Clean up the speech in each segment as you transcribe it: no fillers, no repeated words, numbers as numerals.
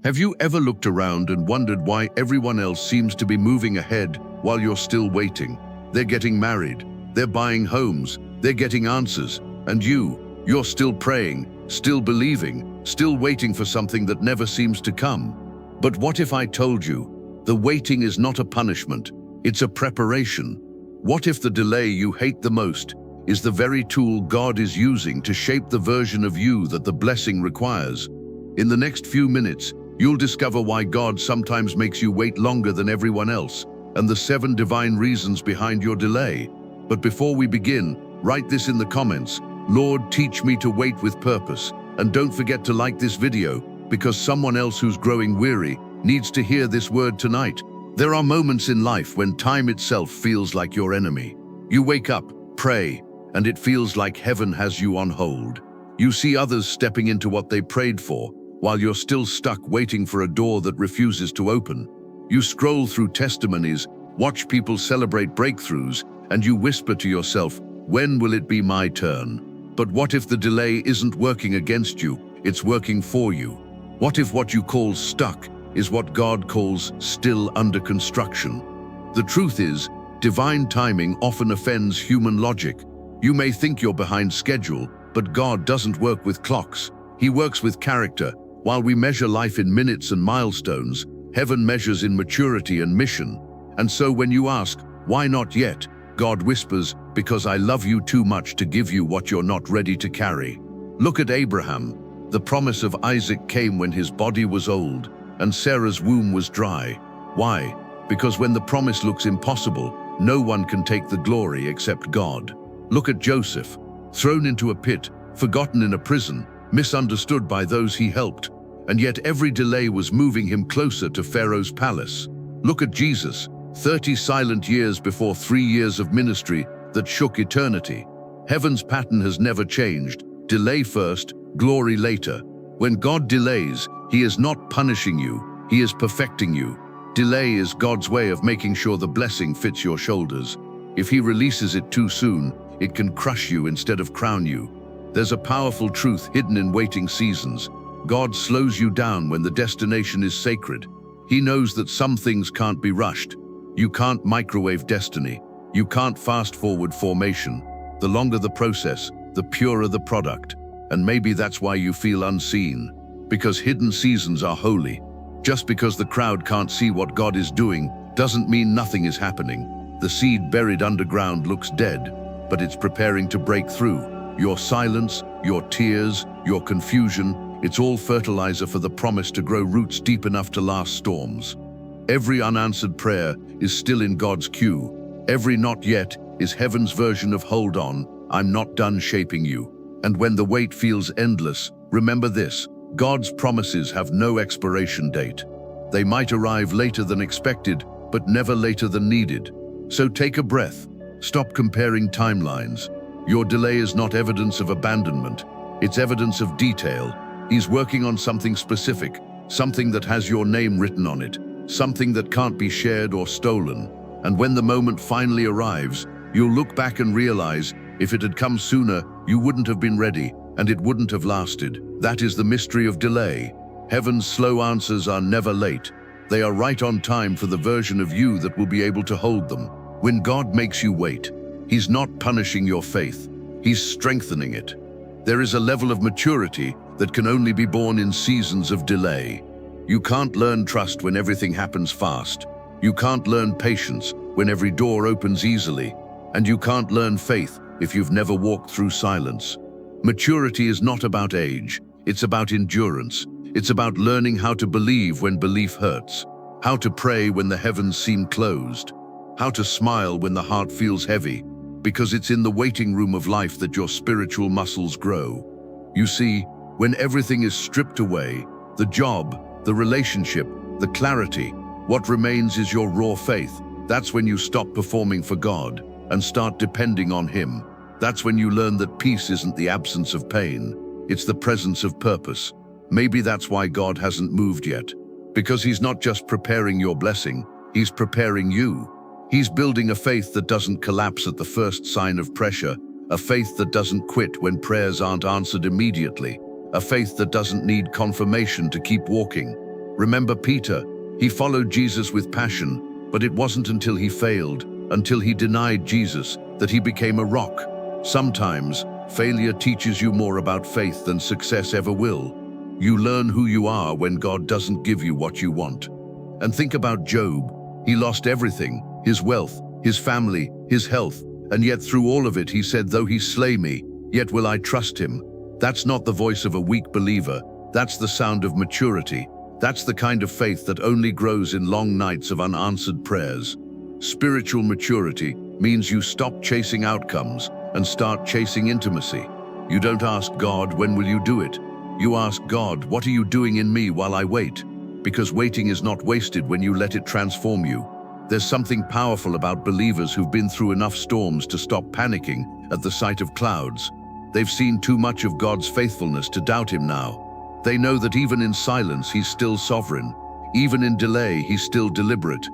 Have you ever looked around and wondered why everyone else seems to be moving ahead while you're still waiting? They're getting married, they're buying homes, they're getting answers, and you're still praying, still believing, still waiting for something that never seems to come. But what if I told you, the waiting is not a punishment, it's a preparation? What if the delay you hate the most is the very tool God is using to shape the version of you that the blessing requires? In the next few minutes, you'll discover why God sometimes makes you wait longer than everyone else, and the 7 divine reasons behind your delay. But before we begin, write this in the comments: Lord, teach me to wait with purpose. And don't forget to like this video, because someone else who's growing weary needs to hear this word tonight. There are moments in life when time itself feels like your enemy. You wake up, pray, and it feels like heaven has you on hold. You see others stepping into what they prayed for, while you're still stuck waiting for a door that refuses to open. You scroll through testimonies, watch people celebrate breakthroughs, and you whisper to yourself, when will it be my turn? But what if the delay isn't working against you, it's working for you? What if what you call stuck is what God calls still under construction? The truth is, divine timing often offends human logic. You may think you're behind schedule, but God doesn't work with clocks. He works with character. While we measure life in minutes and milestones, heaven measures in maturity and mission. And so when you ask, why not yet? God whispers, because I love you too much to give you what you're not ready to carry. Look at Abraham. The promise of Isaac came when his body was old and Sarah's womb was dry. Why? Because when the promise looks impossible, no one can take the glory except God. Look at Joseph, thrown into a pit, forgotten in a prison, misunderstood by those he helped, and yet every delay was moving him closer to Pharaoh's palace. Look at Jesus, 30 silent years before 3 years of ministry that shook eternity. Heaven's pattern has never changed. Delay first, glory later. When God delays, He is not punishing you, He is perfecting you. Delay is God's way of making sure the blessing fits your shoulders. If He releases it too soon, it can crush you instead of crown you. There's a powerful truth hidden in waiting seasons. God slows you down when the destination is sacred. He knows that some things can't be rushed. You can't microwave destiny. You can't fast-forward formation. The longer the process, the purer the product. And maybe that's why you feel unseen. Because hidden seasons are holy. Just because the crowd can't see what God is doing doesn't mean nothing is happening. The seed buried underground looks dead, but it's preparing to break through. Your silence, your tears, your confusion, it's all fertilizer for the promise to grow roots deep enough to last storms. Every unanswered prayer is still in God's queue. Every not yet is heaven's version of hold on, I'm not done shaping you. And when the wait feels endless, remember this: God's promises have no expiration date. They might arrive later than expected, but never later than needed. So take a breath. Stop comparing timelines. Your delay is not evidence of abandonment. It's evidence of detail. He's working on something specific, something that has your name written on it, something that can't be shared or stolen. And when the moment finally arrives, you'll look back and realize, if it had come sooner, you wouldn't have been ready, and it wouldn't have lasted. That is the mystery of delay. Heaven's slow answers are never late. They are right on time for the version of you that will be able to hold them. When God makes you wait, He's not punishing your faith. He's strengthening it. There is a level of maturity that can only be born in seasons of delay. You can't learn trust when everything happens fast. You can't learn patience when every door opens easily. And you can't learn faith if you've never walked through silence. Maturity is not about age. It's about endurance. It's about learning how to believe when belief hurts, how to pray when the heavens seem closed, how to smile when the heart feels heavy, because it's in the waiting room of life that your spiritual muscles grow. You see, when everything is stripped away, the job, the relationship, the clarity, what remains is your raw faith. That's when you stop performing for God and start depending on Him. That's when you learn that peace isn't the absence of pain, it's the presence of purpose. Maybe that's why God hasn't moved yet, because He's not just preparing your blessing, He's preparing you. He's building a faith that doesn't collapse at the first sign of pressure, a faith that doesn't quit when prayers aren't answered immediately, a faith that doesn't need confirmation to keep walking. Remember Peter? He followed Jesus with passion, but it wasn't until he failed, until he denied Jesus, that he became a rock. Sometimes, failure teaches you more about faith than success ever will. You learn who you are when God doesn't give you what you want. And think about Job. He lost everything, his wealth, his family, his health, and yet through all of it he said, "Though he slay me, yet will I trust him." That's not the voice of a weak believer. That's the sound of maturity. That's the kind of faith that only grows in long nights of unanswered prayers. Spiritual maturity means you stop chasing outcomes and start chasing intimacy. You don't ask God, "When will you do it?" You ask God, "What are you doing in me while I wait?" Because waiting is not wasted when you let it transform you. There's something powerful about believers who've been through enough storms to stop panicking at the sight of clouds. They've seen too much of God's faithfulness to doubt him now. They know that even in silence, he's still sovereign. Even in delay, he's still deliberate.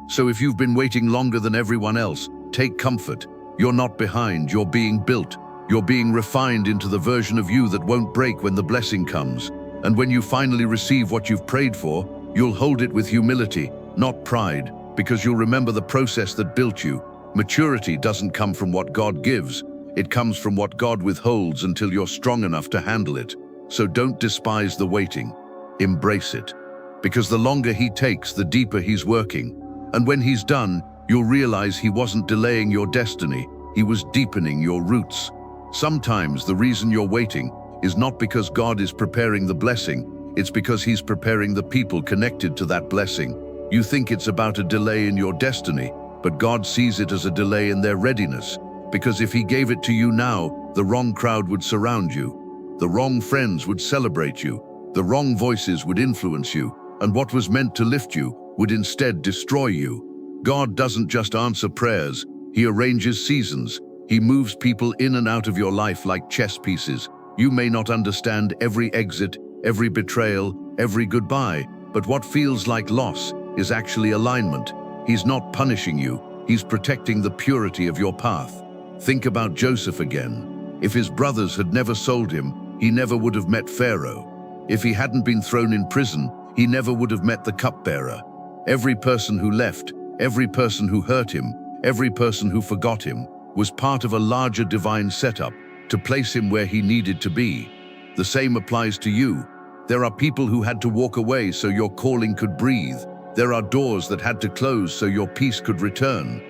So if you've been waiting longer than everyone else, take comfort. You're not behind, you're being built. You're being refined into the version of you that won't break when the blessing comes. And when you finally receive what you've prayed for, you'll hold it with humility, not pride, because you'll remember the process that built you. Maturity doesn't come from what God gives. It comes from what God withholds until you're strong enough to handle it. So don't despise the waiting. Embrace it. Because the longer he takes, the deeper he's working. And when he's done, you'll realize he wasn't delaying your destiny. He was deepening your roots. Sometimes the reason you're waiting is not because God is preparing the blessing. It's because he's preparing the people connected to that blessing. You think it's about a delay in your destiny, but God sees it as a delay in their readiness. Because if he gave it to you now, the wrong crowd would surround you. The wrong friends would celebrate you. The wrong voices would influence you. And what was meant to lift you would instead destroy you. God doesn't just answer prayers. He arranges seasons. He moves people in and out of your life like chess pieces. You may not understand every exit, every betrayal, every goodbye, but what feels like loss is actually alignment. He's not punishing you. He's protecting the purity of your path. Think about Joseph again. If his brothers had never sold him, he never would have met Pharaoh. If he hadn't been thrown in prison, he never would have met the cupbearer. Every person who left, every person who hurt him, every person who forgot him, was part of a larger divine setup to place him where he needed to be. The same applies to you. There are people who had to walk away so your calling could breathe. There are doors that had to close so your peace could return.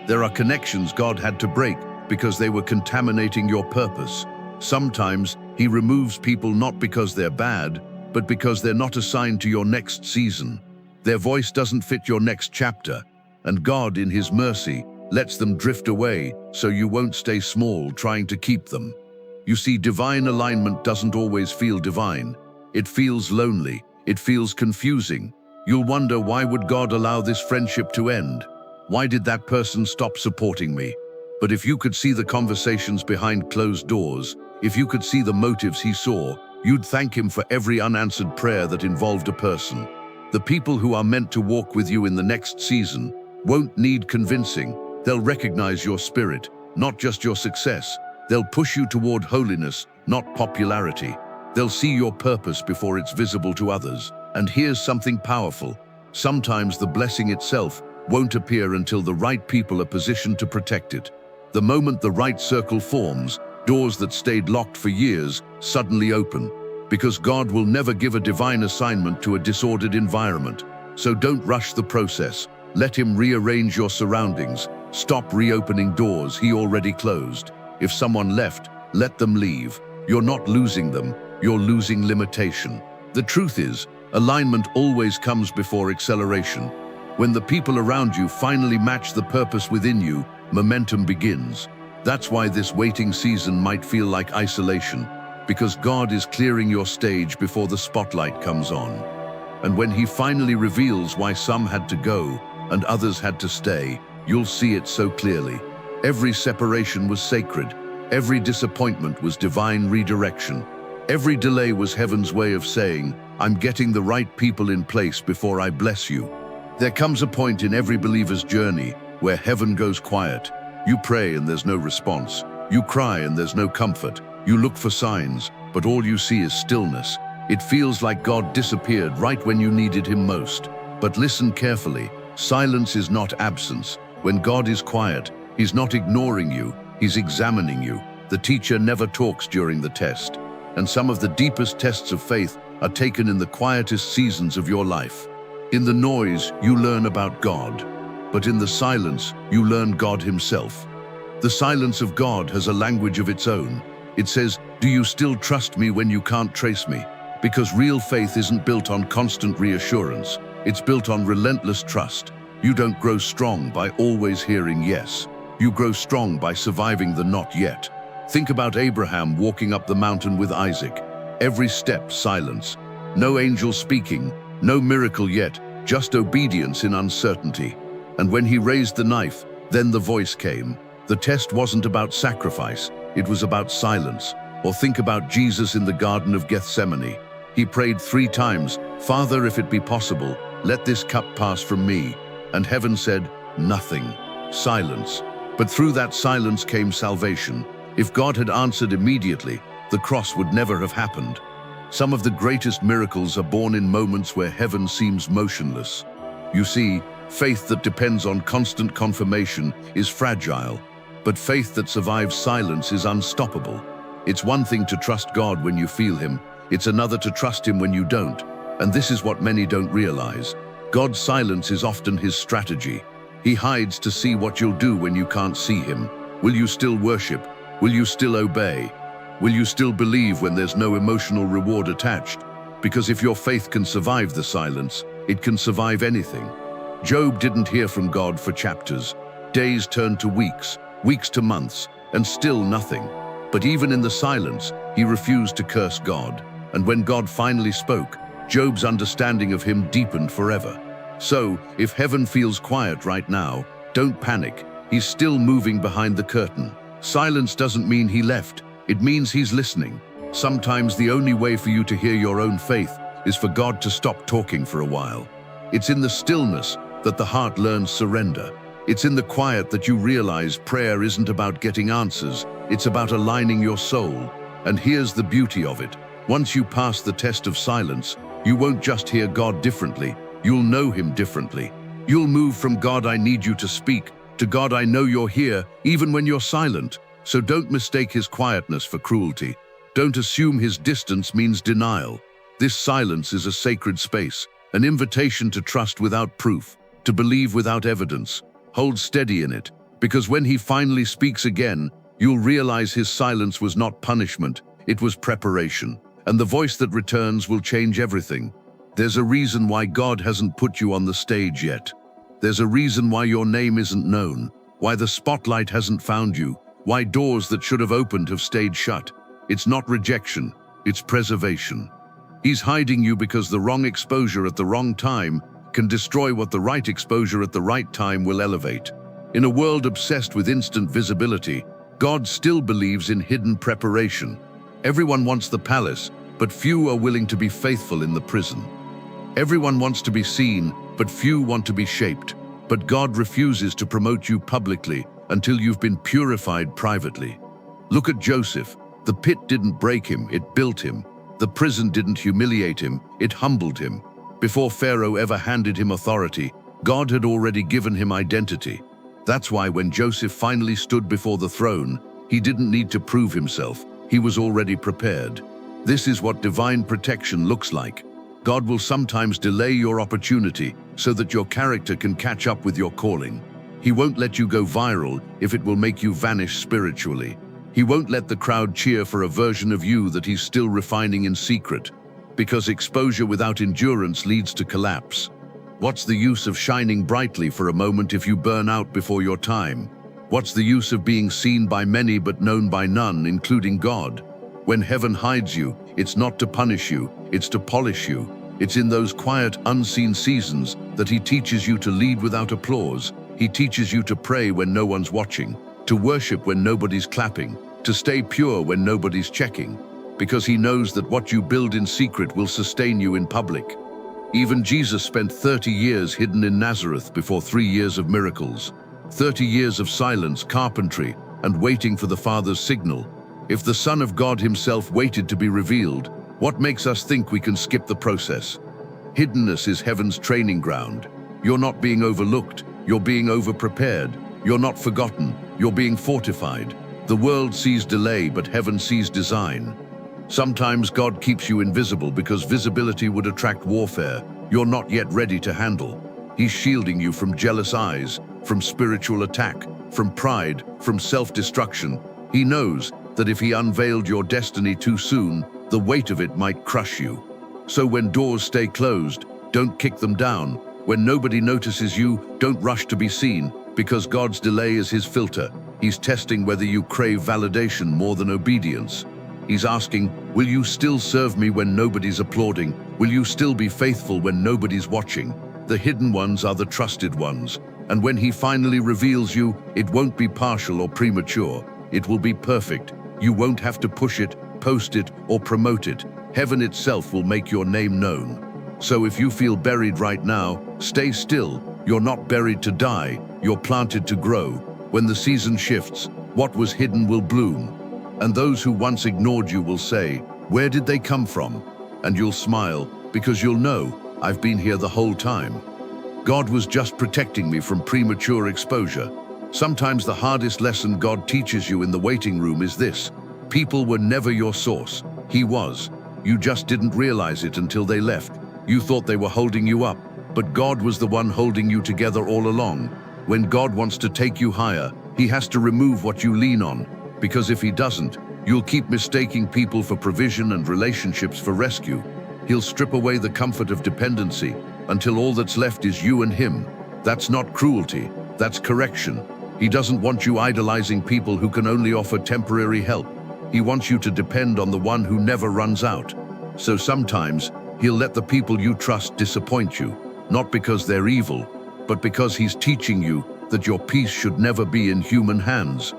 There are connections God had to break because they were contaminating your purpose. Sometimes he removes people not because they're bad, but because they're not assigned to your next season. Their voice doesn't fit your next chapter, and God, in his mercy, lets them drift away so you won't stay small trying to keep them. You see, divine alignment doesn't always feel divine. It feels lonely. It feels confusing. You'll wonder, why would God allow this friendship to end? Why did that person stop supporting me? But if you could see the conversations behind closed doors, if you could see the motives he saw, you'd thank him for every unanswered prayer that involved a person. The people who are meant to walk with you in the next season won't need convincing. They'll recognize your spirit, not just your success. They'll push you toward holiness, not popularity. They'll see your purpose before it's visible to others. And here's something powerful. Sometimes the blessing itself won't appear until the right people are positioned to protect it. The moment the right circle forms, doors that stayed locked for years suddenly open. Because God will never give a divine assignment to a disordered environment. So don't rush the process. Let him rearrange your surroundings. Stop reopening doors he already closed. If someone left, let them leave. You're not losing them, you're losing limitation. The truth is, alignment always comes before acceleration. When the people around you finally match the purpose within you, momentum begins. That's why this waiting season might feel like isolation, because God is clearing your stage before the spotlight comes on. And when he finally reveals why some had to go and others had to stay, you'll see it so clearly. Every separation was sacred. Every disappointment was divine redirection. Every delay was heaven's way of saying, I'm getting the right people in place before I bless you. There comes a point in every believer's journey where heaven goes quiet. You pray and there's no response. You cry and there's no comfort. You look for signs, but all you see is stillness. It feels like God disappeared right when you needed him most. But listen carefully. Silence is not absence. When God is quiet, he's not ignoring you, he's examining you. The teacher never talks during the test. And some of the deepest tests of faith are taken in the quietest seasons of your life. In the noise, you learn about God. But in the silence, you learn God himself. The silence of God has a language of its own. It says, "Do you still trust me when you can't trace me?" Because real faith isn't built on constant reassurance. It's built on relentless trust. You don't grow strong by always hearing yes. You grow strong by surviving the not yet. Think about Abraham walking up the mountain with Isaac. Every step, silence. No angel speaking, no miracle yet, just obedience in uncertainty. And when he raised the knife, then the voice came. The test wasn't about sacrifice, it was about silence. Or think about Jesus in the Garden of Gethsemane. He prayed 3 times, "Father, if it be possible, let this cup pass from me." And heaven said, "Nothing." Silence. But through that silence came salvation. If God had answered immediately, the cross would never have happened. Some of the greatest miracles are born in moments where heaven seems motionless. You see, faith that depends on constant confirmation is fragile, but faith that survives silence is unstoppable. It's one thing to trust God when you feel him. It's another to trust him when you don't. And this is what many don't realize. God's silence is often his strategy. He hides to see what you'll do when you can't see him. Will you still worship? Will you still obey? Will you still believe when there's no emotional reward attached? Because if your faith can survive the silence, it can survive anything. Job didn't hear from God for chapters. Days turned to weeks, weeks to months, and still nothing. But even in the silence, he refused to curse God. And when God finally spoke, Job's understanding of him deepened forever. So, if heaven feels quiet right now, don't panic. He's still moving behind the curtain. Silence doesn't mean he left. It means he's listening. Sometimes the only way for you to hear your own faith is for God to stop talking for a while. It's in the stillness that the heart learns surrender. It's in the quiet that you realize prayer isn't about getting answers. It's about aligning your soul. And here's the beauty of it. Once you pass the test of silence, you won't just hear God differently. You'll know him differently. You'll move from "God, I need you to speak," to "God, I know you're here," even when you're silent. So don't mistake his quietness for cruelty. Don't assume his distance means denial. This silence is a sacred space, an invitation to trust without proof, to believe without evidence. Hold steady in it, because when he finally speaks again, you'll realize his silence was not punishment, it was preparation. And the voice that returns will change everything. There's a reason why God hasn't put you on the stage yet. There's a reason why your name isn't known, why the spotlight hasn't found you, why doors that should have opened have stayed shut. It's not rejection, it's preservation. He's hiding you because the wrong exposure at the wrong time can destroy what the right exposure at the right time will elevate. In a world obsessed with instant visibility, God still believes in hidden preparation. Everyone wants the palace, but few are willing to be faithful in the prison. Everyone wants to be seen, but few want to be shaped. But God refuses to promote you publicly until you've been purified privately. Look at Joseph. The pit didn't break him, it built him. The prison didn't humiliate him, it humbled him. Before Pharaoh ever handed him authority, God had already given him identity. That's why when Joseph finally stood before the throne, he didn't need to prove himself. He was already prepared. This is what divine protection looks like. God will sometimes delay your opportunity so that your character can catch up with your calling. He won't let you go viral if it will make you vanish spiritually. He won't let the crowd cheer for a version of you that he's still refining in secret, because exposure without endurance leads to collapse. What's the use of shining brightly for a moment if you burn out before your time? What's the use of being seen by many but known by none, including God? When heaven hides you, it's not to punish you, it's to polish you. It's in those quiet, unseen seasons that he teaches you to lead without applause. He teaches you to pray when no one's watching, to worship when nobody's clapping, to stay pure when nobody's checking, because he knows that what you build in secret will sustain you in public. Even Jesus spent 30 years hidden in Nazareth before 3 years of miracles. 30 years of silence, carpentry, and waiting for the Father's signal. If the Son of God himself waited to be revealed, What makes us think we can skip the process? Hiddenness is heaven's training ground. You're not being overlooked, you're being over-prepared. You're not forgotten, you're being fortified. The world sees delay, but heaven sees design. Sometimes God keeps you invisible because visibility would attract warfare you're not yet ready to handle. He's shielding you from jealous eyes, from spiritual attack, from pride, from self-destruction. He knows that if he unveiled your destiny too soon, the weight of it might crush you. So when doors stay closed, don't kick them down. When nobody notices you, don't rush to be seen, because God's delay is his filter. He's testing whether you crave validation more than obedience. He's asking, will you still serve me when nobody's applauding? Will you still be faithful when nobody's watching? The hidden ones are the trusted ones. And when he finally reveals you, it won't be partial or premature. It will be perfect. You won't have to push it, post it, or promote it. Heaven itself will make your name known. So if you feel buried right now, stay still. You're not buried to die, you're planted to grow. When the season shifts, what was hidden will bloom. And those who once ignored you will say, where did they come from? And you'll smile, because you'll know, I've been here the whole time. God was just protecting me from premature exposure. Sometimes the hardest lesson God teaches you in the waiting room is this: people were never your source. He was. You just didn't realize it until they left. You thought they were holding you up, but God was the one holding you together all along. When God wants to take you higher, he has to remove what you lean on, because if he doesn't, you'll keep mistaking people for provision and relationships for rescue. He'll strip away the comfort of dependency until all that's left is you and him. That's not cruelty, that's correction. He doesn't want you idolizing people who can only offer temporary help. He wants you to depend on the one who never runs out. So sometimes, he'll let the people you trust disappoint you, not because they're evil, but because he's teaching you that your peace should never be in human hands.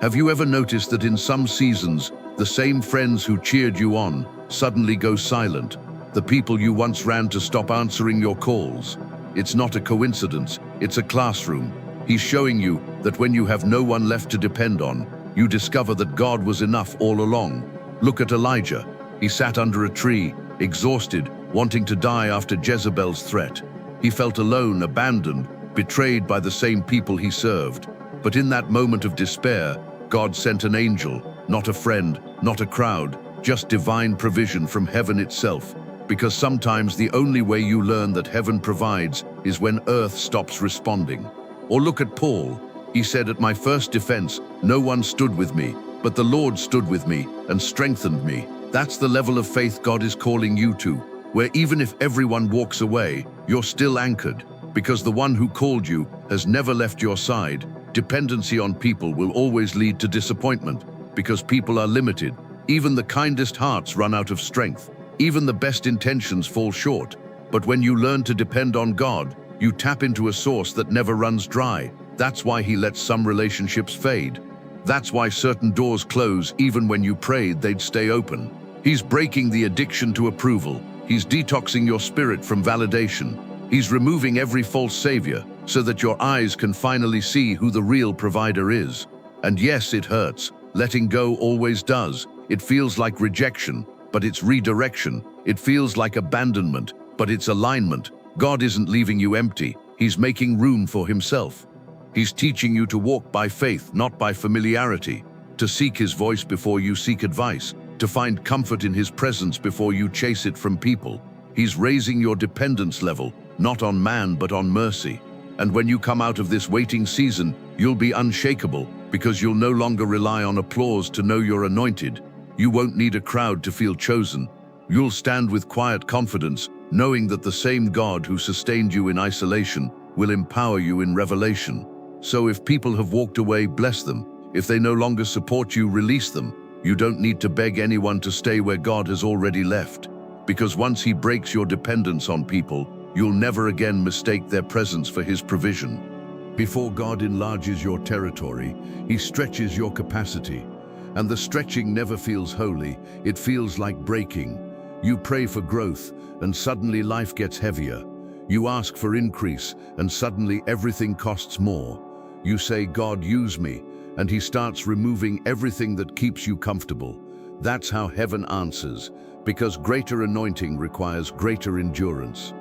Have you ever noticed that in some seasons, the same friends who cheered you on suddenly go silent? The people you once ran to stop answering your calls. It's not a coincidence, it's a classroom. He's showing you that when you have no one left to depend on, you discover that God was enough all along. Look at Elijah. He sat under a tree, exhausted, wanting to die after Jezebel's threat. He felt alone, abandoned, betrayed by the same people he served. But in that moment of despair, God sent an angel, not a friend, not a crowd, just divine provision from heaven itself. Because sometimes the only way you learn that heaven provides is when earth stops responding. Or look at Paul. He said, at my first defense, no one stood with me, but the Lord stood with me and strengthened me. That's the level of faith God is calling you to, where even if everyone walks away, you're still anchored, because the one who called you has never left your side. Dependency on people will always lead to disappointment, because people are limited. Even the kindest hearts run out of strength. Even the best intentions fall short. But when you learn to depend on God, you tap into a source that never runs dry. That's why he lets some relationships fade. That's why certain doors close even when you prayed they'd stay open. He's breaking the addiction to approval. He's detoxing your spirit from validation. He's removing every false savior so that your eyes can finally see who the real provider is. And yes, it hurts. Letting go always does. It feels like rejection, but it's redirection. It feels like abandonment, but it's alignment. God isn't leaving you empty. He's making room for himself. He's teaching you to walk by faith, not by familiarity, to seek his voice before you seek advice, to find comfort in his presence before you chase it from people. He's raising your dependence level, not on man, but on mercy. And when you come out of this waiting season, you'll be unshakable, because you'll no longer rely on applause to know you're anointed. You won't need a crowd to feel chosen. You'll stand with quiet confidence, knowing that the same God who sustained you in isolation will empower you in revelation. So if people have walked away, bless them. If they no longer support you, release them. You don't need to beg anyone to stay where God has already left. Because once he breaks your dependence on people, you'll never again mistake their presence for his provision. Before God enlarges your territory, he stretches your capacity. And the stretching never feels holy, it feels like breaking. You pray for growth, and suddenly life gets heavier. You ask for increase, and suddenly everything costs more. You say, God, use me, and he starts removing everything that keeps you comfortable. That's how heaven answers, because greater anointing requires greater endurance.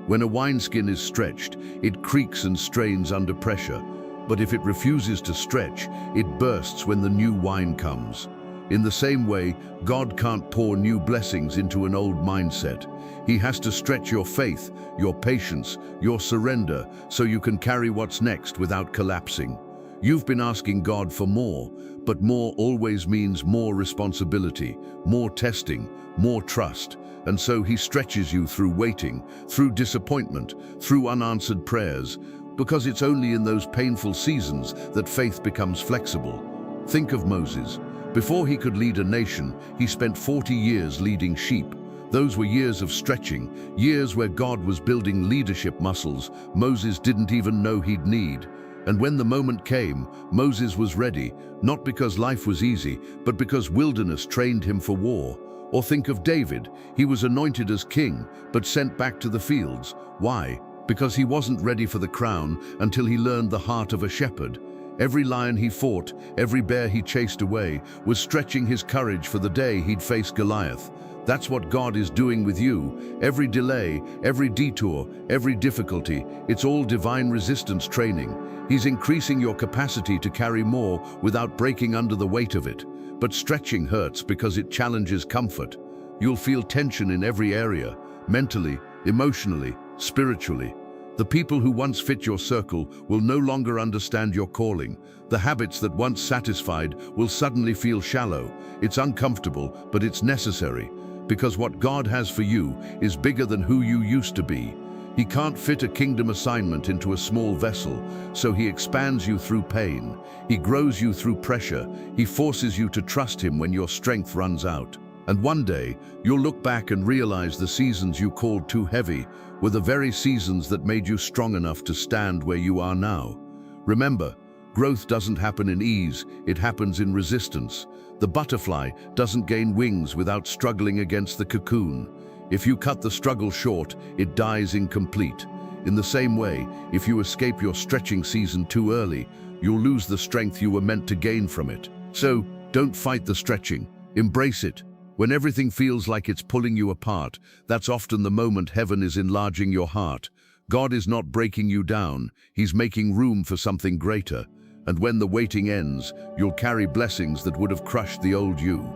When a wineskin is stretched, it creaks and strains under pressure, but if it refuses to stretch, it bursts when the new wine comes. In the same way, God can't pour new blessings into an old mindset. He has to stretch your faith, your patience, your surrender, so you can carry what's next without collapsing. You've been asking God for more, but more always means more responsibility, more testing, more trust. And so he stretches you through waiting, through disappointment, through unanswered prayers, because it's only in those painful seasons that faith becomes flexible. Think of Moses. Before he could lead a nation, he spent 40 years leading sheep. Those were years of stretching, years where God was building leadership muscles Moses didn't even know he'd need. And when the moment came, Moses was ready, not because life was easy, but because wilderness trained him for war. Or think of David. He was anointed as king, but sent back to the fields. Why? Because he wasn't ready for the crown until he learned the heart of a shepherd. Every lion he fought, every bear he chased away, was stretching his courage for the day he'd face Goliath. That's what God is doing with you. Every delay, every detour, every difficulty, it's all divine resistance training. He's increasing your capacity to carry more without breaking under the weight of it. But stretching hurts because it challenges comfort. You'll feel tension in every area, mentally, emotionally, spiritually. The people who once fit your circle will no longer understand your calling. The habits that once satisfied will suddenly feel shallow. It's uncomfortable, but it's necessary, because what God has for you is bigger than who you used to be. He can't fit a kingdom assignment into a small vessel, so he expands you through pain. He grows you through pressure. He forces you to trust him when your strength runs out. And one day, you'll look back and realize the seasons you called too heavy were the very seasons that made you strong enough to stand where you are now. Remember, growth doesn't happen in ease, it happens in resistance. The butterfly doesn't gain wings without struggling against the cocoon. If you cut the struggle short, it dies incomplete. In the same way, if you escape your stretching season too early, you'll lose the strength you were meant to gain from it. So, don't fight the stretching, embrace it. When everything feels like it's pulling you apart, that's often the moment heaven is enlarging your heart. God is not breaking you down, he's making room for something greater. And when the waiting ends, you'll carry blessings that would have crushed the old you.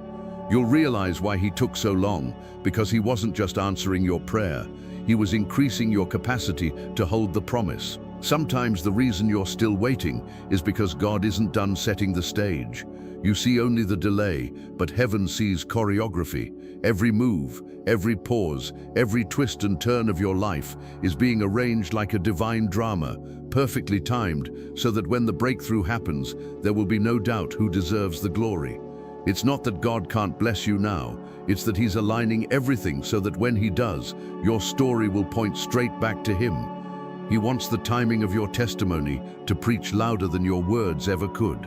You'll realize why he took so long, because he wasn't just answering your prayer, he was increasing your capacity to hold the promise. Sometimes the reason you're still waiting is because God isn't done setting the stage. You see only the delay, but heaven sees choreography. Every move, every pause, every twist and turn of your life is being arranged like a divine drama, perfectly timed, so that when the breakthrough happens, there will be no doubt who deserves the glory. It's not that God can't bless you now, it's that he's aligning everything so that when he does, your story will point straight back to him. He wants the timing of your testimony to preach louder than your words ever could.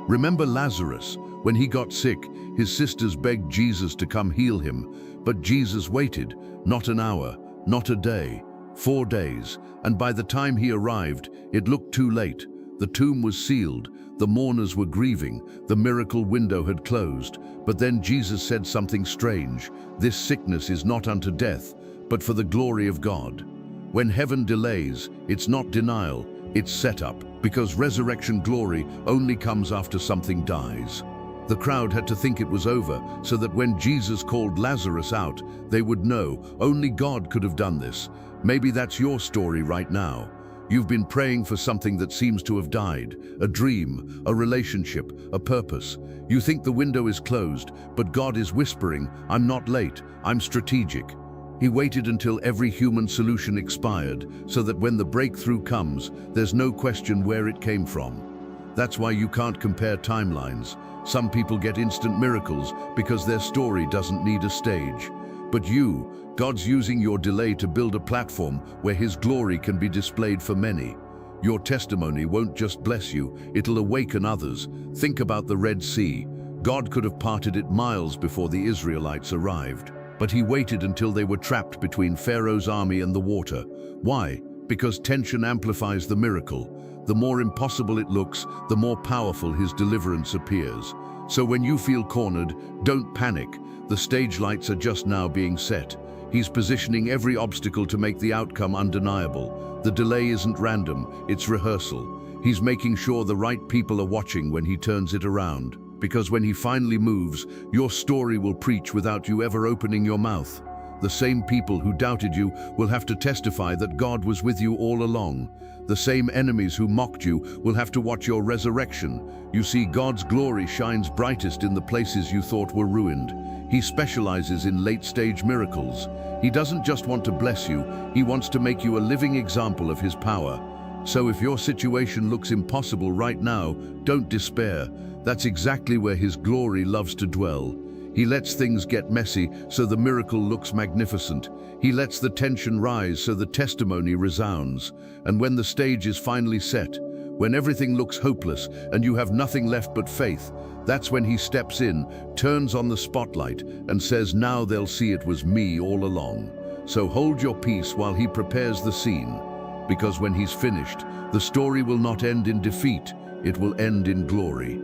Remember Lazarus. When he got sick, his sisters begged Jesus to come heal him, but Jesus waited, not an hour, not a day, 4 days, and by the time he arrived, it looked too late. The tomb was sealed, the mourners were grieving, the miracle window had closed, but then Jesus said something strange. This sickness is not unto death, but for the glory of God. When heaven delays, it's not denial, it's setup, because resurrection glory only comes after something dies. The crowd had to think it was over, so that when Jesus called Lazarus out, they would know only God could have done this. Maybe that's your story right now. You've been praying for something that seems to have died, a dream, a relationship, a purpose. You think the window is closed, but God is whispering, I'm not late, I'm strategic. He waited until every human solution expired, so that when the breakthrough comes, there's no question where it came from. That's why you can't compare timelines. Some people get instant miracles because their story doesn't need a stage. But you, God's using your delay to build a platform where his glory can be displayed for many. Your testimony won't just bless you, it'll awaken others. Think about the Red Sea. God could have parted it miles before the Israelites arrived. But he waited until they were trapped between Pharaoh's army and the water. Why? Because tension amplifies the miracle. The more impossible it looks, the more powerful his deliverance appears. So when you feel cornered, don't panic. The stage lights are just now being set. He's positioning every obstacle to make the outcome undeniable. The delay isn't random, it's rehearsal. He's making sure the right people are watching when he turns it around. Because when he finally moves, your story will preach without you ever opening your mouth. The same people who doubted you will have to testify that God was with you all along. The same enemies who mocked you will have to watch your resurrection. You see, God's glory shines brightest in the places you thought were ruined. He specializes in late-stage miracles. He doesn't just want to bless you, he wants to make you a living example of his power. So if your situation looks impossible right now, don't despair. That's exactly where his glory loves to dwell. He lets things get messy so the miracle looks magnificent. He lets the tension rise so the testimony resounds. And when the stage is finally set, when everything looks hopeless and you have nothing left but faith, that's when he steps in, turns on the spotlight, and says, "Now they'll see it was me all along." So hold your peace while he prepares the scene. Because when he's finished, the story will not end in defeat, it will end in glory.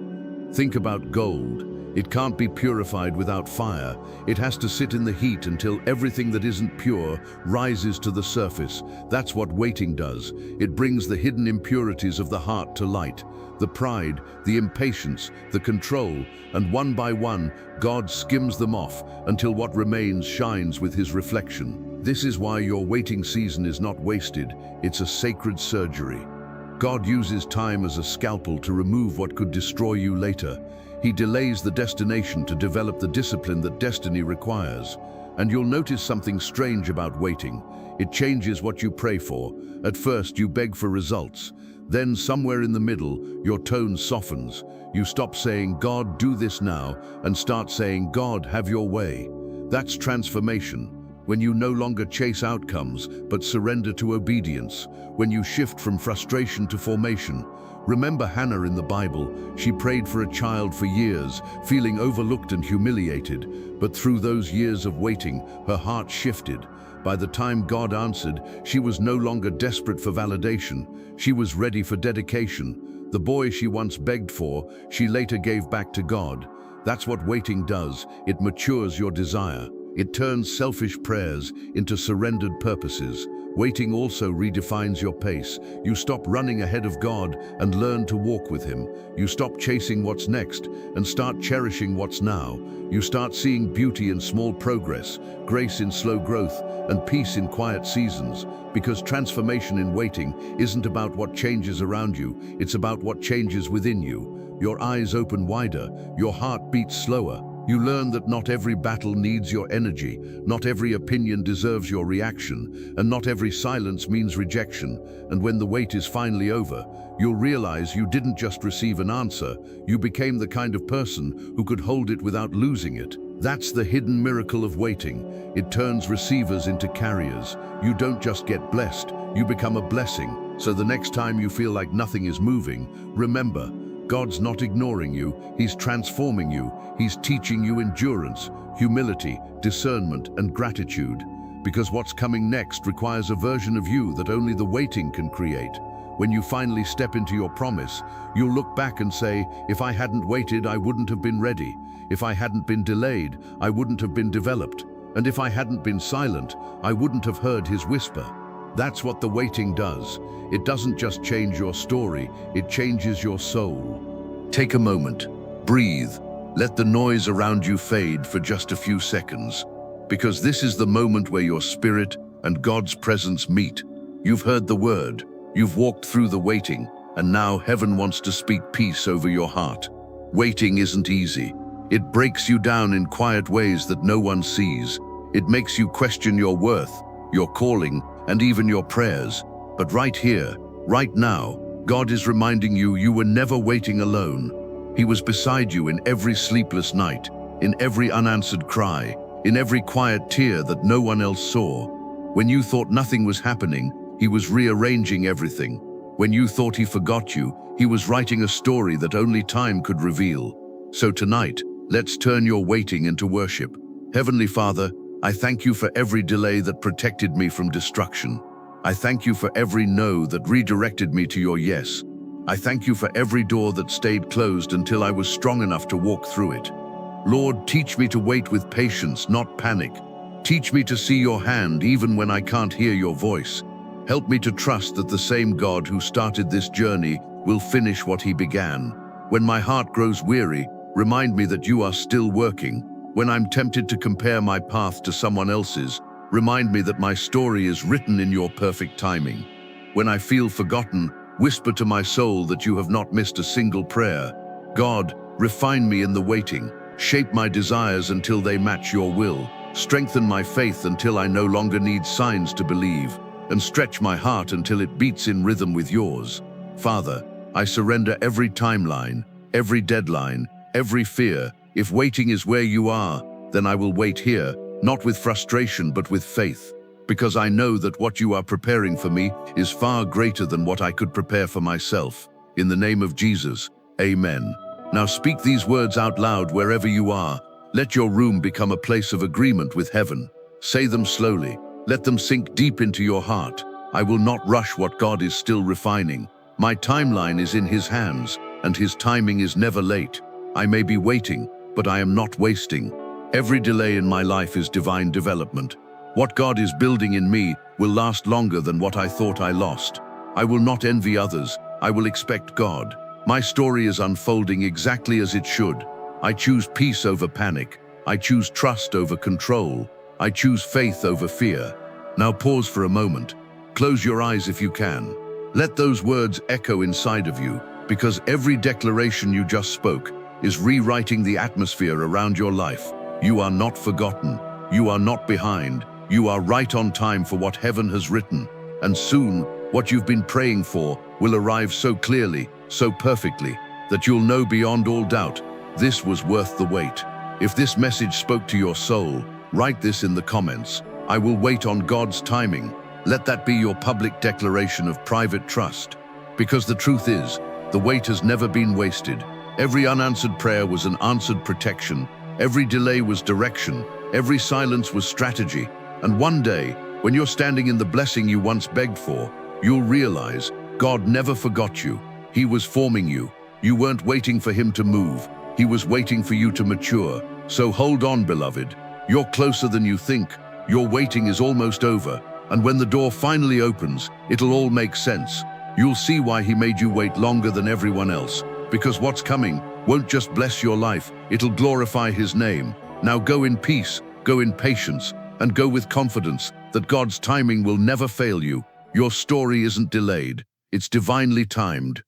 Think about gold. It can't be purified without fire. It has to sit in the heat until everything that isn't pure rises to the surface. That's what waiting does. It brings the hidden impurities of the heart to light. The pride, the impatience, the control, and one by one, God skims them off until what remains shines with his reflection. This is why your waiting season is not wasted. It's a sacred surgery. God uses time as a scalpel to remove what could destroy you later. He delays the destination to develop the discipline that destiny requires. And you'll notice something strange about waiting. It changes what you pray for. At first, you beg for results. Then, somewhere in the middle, your tone softens. You stop saying, "God, do this now," and start saying, "God, have your way." That's transformation. When you no longer chase outcomes, but surrender to obedience. When you shift from frustration to formation. Remember Hannah in the Bible. She prayed for a child for years, feeling overlooked and humiliated. But through those years of waiting, her heart shifted. By the time God answered, she was no longer desperate for validation. She was ready for dedication. The boy she once begged for, she later gave back to God. That's what waiting does. It matures your desire. It turns selfish prayers into surrendered purposes. Waiting also redefines your pace. You stop running ahead of God and learn to walk with him. You stop chasing what's next and start cherishing what's now. You start seeing beauty in small progress, grace in slow growth, and peace in quiet seasons. Because transformation in waiting isn't about what changes around you, it's about what changes within you. Your eyes open wider, your heart beats slower. You learn that not every battle needs your energy, not every opinion deserves your reaction, and not every silence means rejection. And when the wait is finally over, you'll realize you didn't just receive an answer, you became the kind of person who could hold it without losing it. That's the hidden miracle of waiting. It turns receivers into carriers. You don't just get blessed, you become a blessing. So the next time you feel like nothing is moving, remember, God's not ignoring you, he's transforming you. He's teaching you endurance, humility, discernment, and gratitude. Because what's coming next requires a version of you that only the waiting can create. When you finally step into your promise, you'll look back and say, "If I hadn't waited, I wouldn't have been ready. If I hadn't been delayed, I wouldn't have been developed. And if I hadn't been silent, I wouldn't have heard his whisper." That's what the waiting does. It doesn't just change your story, it changes your soul. Take a moment, breathe, let the noise around you fade for just a few seconds. Because this is the moment where your spirit and God's presence meet. You've heard the word, you've walked through the waiting, and now heaven wants to speak peace over your heart. Waiting isn't easy. It breaks you down in quiet ways that no one sees. It makes you question your worth, your calling, and even your prayers. But right here, right now, God is reminding you you were never waiting alone. He was beside you in every sleepless night, in every unanswered cry, in every quiet tear that no one else saw. When you thought nothing was happening, he was rearranging everything. When you thought he forgot you, he was writing a story that only time could reveal. So tonight, let's turn your waiting into worship. Heavenly Father, I thank you for every delay that protected me from destruction. I thank you for every no that redirected me to your yes. I thank you for every door that stayed closed until I was strong enough to walk through it. Lord, teach me to wait with patience, not panic. Teach me to see your hand even when I can't hear your voice. Help me to trust that the same God who started this journey will finish what he began. When my heart grows weary, remind me that you are still working. When I'm tempted to compare my path to someone else's, remind me that my story is written in your perfect timing. When I feel forgotten, whisper to my soul that you have not missed a single prayer. God, refine me in the waiting. Shape my desires until they match your will. Strengthen my faith until I no longer need signs to believe. And stretch my heart until it beats in rhythm with yours. Father, I surrender every timeline, every deadline, every fear. If waiting is where you are, then I will wait here, not with frustration but with faith. Because I know that what you are preparing for me is far greater than what I could prepare for myself. In the name of Jesus, amen. Now speak these words out loud wherever you are. Let your room become a place of agreement with heaven. Say them slowly. Let them sink deep into your heart. I will not rush what God is still refining. My timeline is in his hands, and his timing is never late. I may be waiting, but I am not wasting. Every delay in my life is divine development. What God is building in me will last longer than what I thought I lost. I will not envy others. I will expect God. My story is unfolding exactly as it should. I choose peace over panic. I choose trust over control. I choose faith over fear. Now pause for a moment. Close your eyes if you can. Let those words echo inside of you, because every declaration you just spoke is rewriting the atmosphere around your life. You are not forgotten. You are not behind. You are right on time for what heaven has written. And soon, what you've been praying for will arrive so clearly, so perfectly, that you'll know beyond all doubt, this was worth the wait. If this message spoke to your soul, write this in the comments. I will wait on God's timing. Let that be your public declaration of private trust. Because the truth is, the wait has never been wasted. Every unanswered prayer was an answered protection. Every delay was direction. Every silence was strategy. And one day, when you're standing in the blessing you once begged for, you'll realize God never forgot you. He was forming you. You weren't waiting for him to move. He was waiting for you to mature. So hold on, beloved. You're closer than you think. Your waiting is almost over. And when the door finally opens, it'll all make sense. You'll see why he made you wait longer than everyone else. Because what's coming won't just bless your life, it'll glorify his name. Now go in peace, go in patience, and go with confidence that God's timing will never fail you. Your story isn't delayed, it's divinely timed.